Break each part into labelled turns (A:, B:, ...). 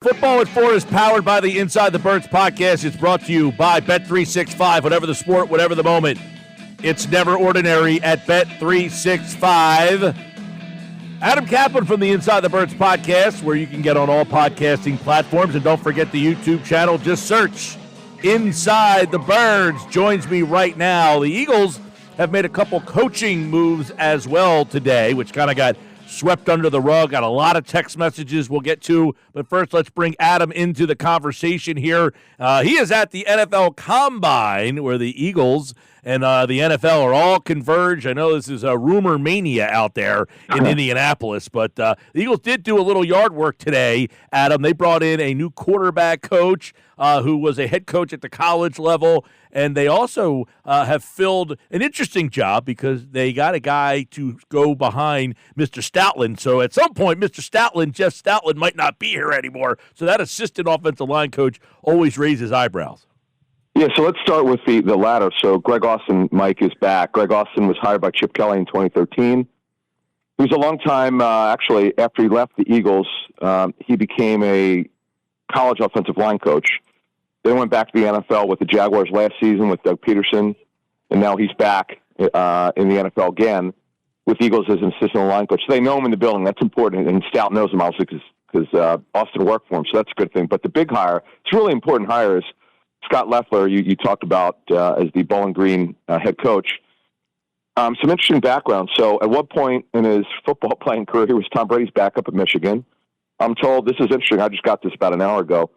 A: Football at 4 is powered by the Inside the Birds podcast. It's brought to you by Bet365. Whatever the sport, whatever the moment, it's never ordinary at Bet365. Adam Caplan from the Inside the Birds podcast, where you can get on all podcasting platforms. And don't forget the YouTube channel. Just search Inside the Birds. Joins me right now. The Eagles have made a couple coaching moves as well today, which kind of got swept under the rug. Got a lot of text messages we'll get to. But first, let's bring Adam into the conversation here. He is at the NFL Combine, where the Eagles and the NFL are all converged. I know this is a rumor mania out there in Indianapolis, but the Eagles did do a little yard work today, Adam. They brought in a new quarterback coach who was a head coach at the college level, and they also have filled an interesting job because they got a guy to go behind Mr. Stoutland. So at some point, Mr. Stoutland, Jeff Stoutland, might not be here anymore. So that assistant offensive line coach always raises eyebrows.
B: Yeah, so let's start with the latter. So Greg Austin, Mike, is back. Greg Austin was hired by Chip Kelly in 2013. He was a long time, actually, after he left the Eagles, he became a college offensive line coach. Then went back to the NFL with the Jaguars last season with Doug Peterson, and now he's back in the NFL again with Eagles as an assistant line coach. So they know him in the building. That's important, and Stout knows him also because Austin worked for him, so that's a good thing. But the big hire, it's a really important hire, is Scot Loeffler, you talked about as the Bowling Green head coach. Some interesting background. So at one point in his football playing career, he was Tom Brady's backup at Michigan. I'm told, this is interesting, I just got this about an hour ago.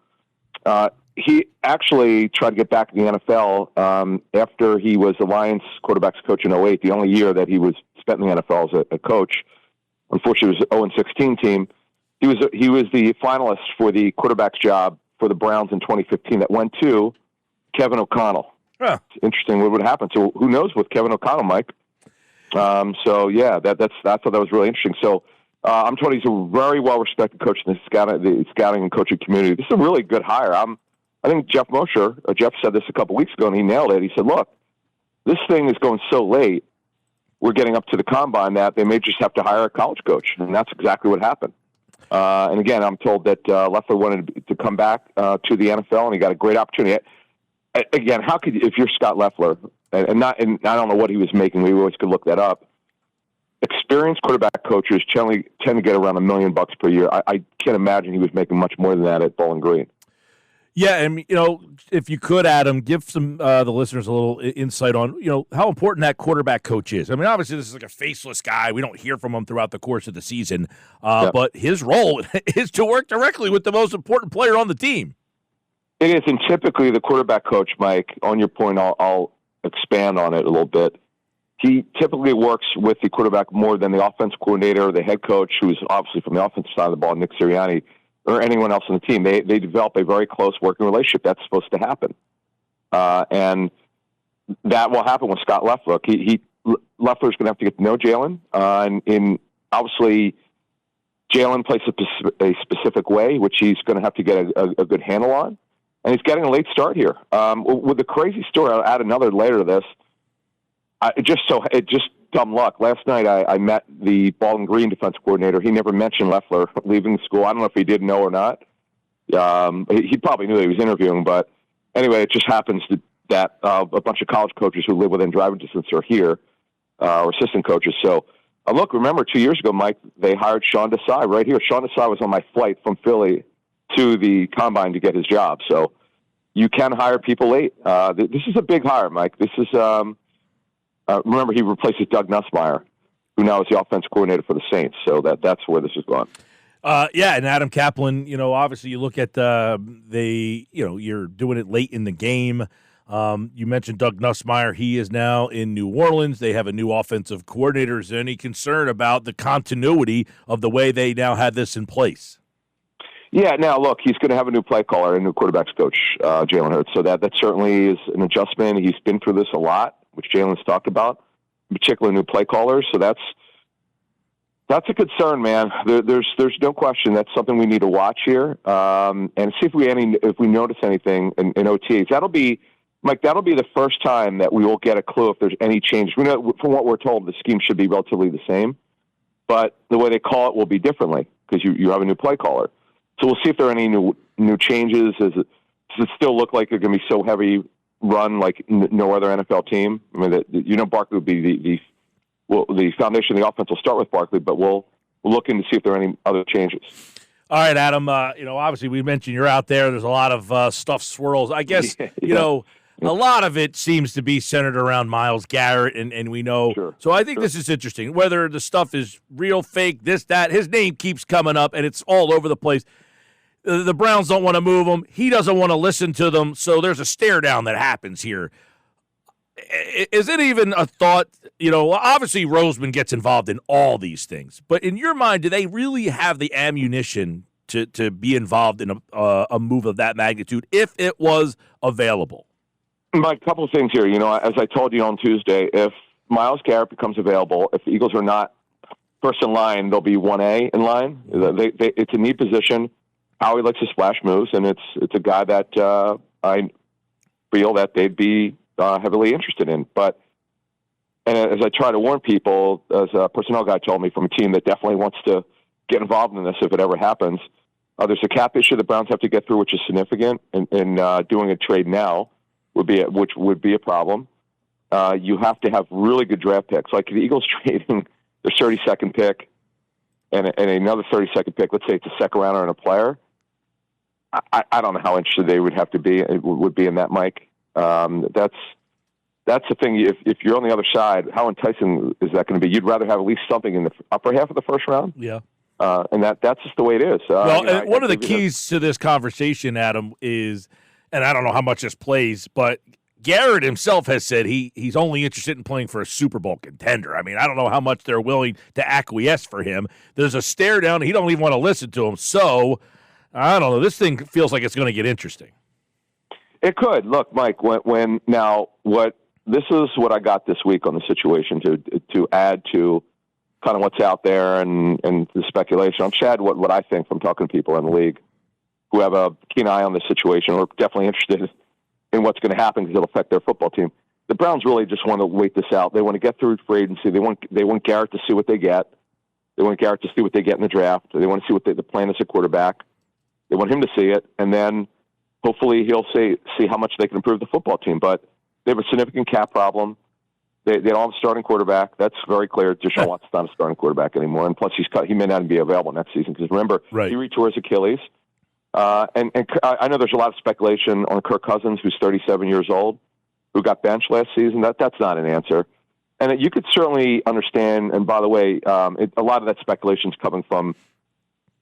B: He actually tried to get back in the NFL after he was the Lions quarterbacks coach in 2008, the only year that he was spent in the NFL as a coach. Unfortunately, it was an 0-16 team. He was the finalist for the quarterback's job for the Browns in 2015 that went to Kevin O'Connell. Huh. It's interesting what would happen. So who knows with Kevin O'Connell, Mike? So yeah, I thought that was really interesting. So I'm told he's a very well-respected coach in the scouting and coaching community. This is a really good hire. I think Jeff Mosher, Jeff said this a couple weeks ago, and he nailed it. He said, look, this thing is going so late, we're getting up to the combine that they may just have to hire a college coach. And that's exactly what happened. And again, I'm told that Loeffler wanted to come back to the NFL, and he got a great opportunity. Again, how could, if you're Scot Loeffler, and I don't know what he was making, we always could look that up. Experienced quarterback coaches tend to get around $1 million per year. I can't imagine he was making much more than that at Bowling Green.
A: Yeah, and if you could, Adam, give some the listeners a little insight on how important that quarterback coach is. I mean, obviously this is like a faceless guy. We don't hear from him throughout the course of the season, but his role is to work directly with the most important player on the team.
B: It is, and typically the quarterback coach, Mike, on your point, I'll expand on it a little bit. He typically works with the quarterback more than the offensive coordinator or the head coach, who's obviously from the offensive side of the ball, Nick Sirianni, or anyone else on the team. They develop a very close working relationship. That's supposed to happen. And that will happen with Scot Loeffler. Loeffler's going to have to get to know Jalen. And obviously, Jalen plays a specific way, which he's going to have to get a good handle on. And he's getting a late start here. With the crazy story, I'll add another layer to this. It just dumb luck. Last night I met the Bowling Green defense coordinator. He never mentioned Loeffler leaving the school. I don't know if he did know or not. He probably knew that he was interviewing, but anyway, it just happens that a bunch of college coaches who live within driving distance are here, or assistant coaches. So look, remember 2 years ago, Mike, they hired Sean Desai right here. Sean Desai was on my flight from Philly to the Combine to get his job. So you can hire people late. This is a big hire, Mike. This is remember, he replaces Doug Nussmeier, who now is the offense coordinator for the Saints. So that's where this is going.
A: Yeah, and Adam Caplan, obviously you look at you're doing it late in the game. You mentioned Doug Nussmeier. He is now in New Orleans. They have a new offensive coordinator. Is there any concern about the continuity of the way they now have this in place?
B: Yeah, now look, he's going to have a new play caller, a new quarterbacks coach, JalenHurts. So that certainly is an adjustment. He's been through this a lot, which Jalen's talked about, in particular new play callers. So that's a concern, man. There's no question that's something we need to watch here, and see if we notice anything in OTAs. That'll be the first time that we will get a clue if there's any change. We know, from what we're told, the scheme should be relatively the same, but the way they call it will be differently because you have a new play caller. So we'll see if there are any new changes. Does it still look like they're going to be so heavy run like no other NFL team? I mean, Barkley would be the foundation of the offense will start with Barkley, but we'll look in to see if there are any other changes.
A: All right, Adam, obviously we mentioned you're out there. There's a lot of stuff swirls. I guess, a lot of it seems to be centered around Myles Garrett, and we know.
B: Sure.
A: So I think this is interesting. Whether the stuff is real, fake, this, that, his name keeps coming up, and it's all over the place. The Browns don't want to move him. He doesn't want to listen to them, so there's a stare down that happens here. Is it even a thought? Obviously Roseman gets involved in all these things, but in your mind, do they really have the ammunition to be involved in a move of that magnitude if it was available?
B: Mike, a couple of things here. As I told you on Tuesday, if Myles Garrett becomes available, if the Eagles are not first in line, they'll be 1A in line. It's a neat position. Howie likes to splash moves, and it's a guy that I feel that they'd be heavily interested in. But and as I try to warn people, as a personnel guy told me from a team that definitely wants to get involved in this if it ever happens, there's a cap issue the Browns have to get through, which is significant, and doing a trade now which would be a problem. You have to have really good draft picks, like the Eagles trading their 32nd pick and another 32nd pick. Let's say it's a second rounder and a player. I don't know how interested they would have to be. It would be in that, Mike. That's the thing. If you're on the other side, how enticing is that going to be? You'd rather have at least something in the upper half of the first round.
A: Yeah.
B: And that's just the way it is.
A: And one of the keys to this conversation, Adam, is, and I don't know how much this plays, but Garrett himself has said he's only interested in playing for a Super Bowl contender. I mean, I don't know how much they're willing to acquiesce for him. There's a stare down. He don't even want to listen to him. So, I don't know. This thing feels like it's going to get interesting.
B: It could. Look, Mike, this is what I got this week on the situation to add to kind of what's out there and the speculation. I'll chat what I think from talking to people in the league who have a keen eye on this situation. We're definitely interested in what's going to happen because it'll affect their football team. The Browns really just want to wait this out. They want to get through free agency. They want Garrett to see what they get. They want Garrett to see what they get in the draft. They want to see what the plan is at quarterback. They want him to see it, and then hopefully he'll see how much they can improve the football team. But they have a significant cap problem. They don't have a starting quarterback. That's very clear. Deshaun Watson's not a starting quarterback anymore. And plus, he may not be available next season because remember, he retore his Achilles. And I know there's a lot of speculation on Kirk Cousins, who's 37 years old, who got benched last season. That's not an answer. And you could certainly understand. And by the way, a lot of that speculation is coming from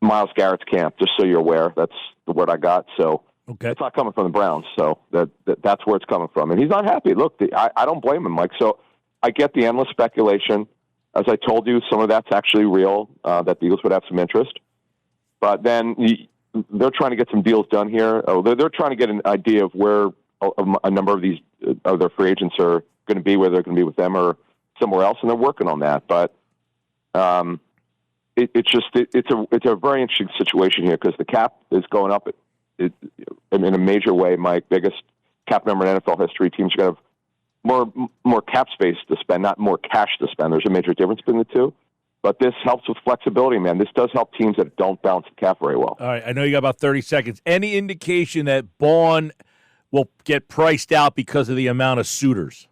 B: Myles Garrett's camp. Just so you're aware, that's the word I got. So. Okay. It's not coming from the Browns, so that's where it's coming from. And he's not happy. Look, I don't blame him, Mike. So I get the endless speculation. As I told you, some of that's actually real, that the Eagles would have some interest. But then they're trying to get some deals done here. They're trying to get an idea of where a number of these other free agents are going to be, whether they're going to be with them or somewhere else, and they're working on that. But it's a very interesting situation here because the cap is going up in a major way. Mike, biggest cap number in NFL history. Teams are going to have more cap space to spend, not more cash to spend. There's a major difference between the two. But this helps with flexibility, man. This does help teams that don't balance the cap very well.
A: All right, I know you got about 30 seconds. Any indication that Bourne will get priced out because of the amount of suitors?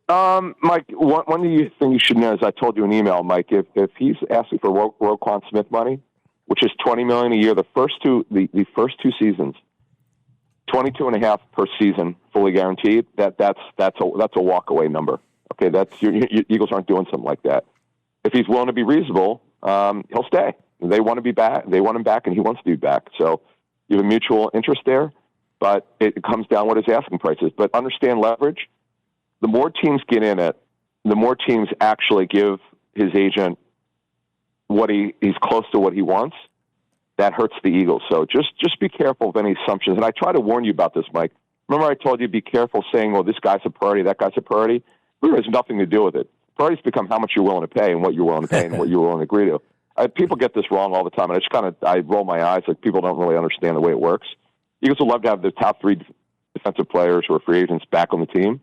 B: Mike, one thing you should know is I told you in email, Mike, if he's asking for Roquan Smith money, which is $20 million a year, the first two seasons, 22.5 per season, fully guaranteed. That's a walkaway number. Okay, your Eagles aren't doing something like that. If he's willing to be reasonable, he'll stay. They want to be back. They want him back, and he wants to be back. So you have a mutual interest there, but it comes down what his asking price is. But understand leverage. The more teams get in it, the more teams actually give his agent what he's close to what he wants. That hurts the Eagles. So just be careful of any assumptions. And I try to warn you about this, Mike. Remember I told you be careful saying, well, this guy's a priority, that guy's a priority. It has nothing to do with it. Priorities become how much you're willing to pay and what you're willing to pay and what you're willing to agree to. People get this wrong all the time, and I roll my eyes like people don't really understand the way it works. Eagles would love to have the top three defensive players or free agents back on the team,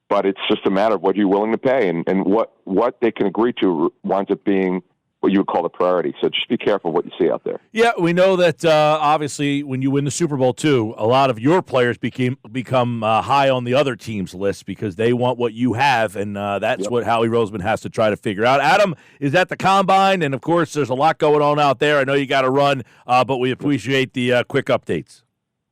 B: but it's just a matter of what you're willing to pay and what they can agree to winds up being what you would call the priority. So just be careful what you see out there.
A: Yeah, we know that obviously when you win the Super Bowl too, a lot of your players become high on the other team's list because they want what you have, and that's what Howie Roseman has to try to figure out. Adam is at the Combine, and of course there's a lot going on out there. I know you got to run, but we appreciate the quick updates.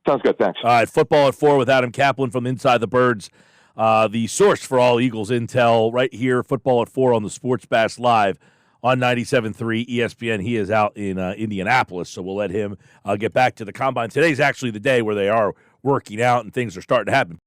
B: Sounds good, thanks.
A: All right, Football at 4 with Adam Caplan from Inside the Birds, the source for all Eagles intel right here, Football at 4 on the Sports Bash Live on 97.3 ESPN. He is out in Indianapolis, so we'll let him get back to the Combine. Today's actually the day where they are working out and things are starting to happen.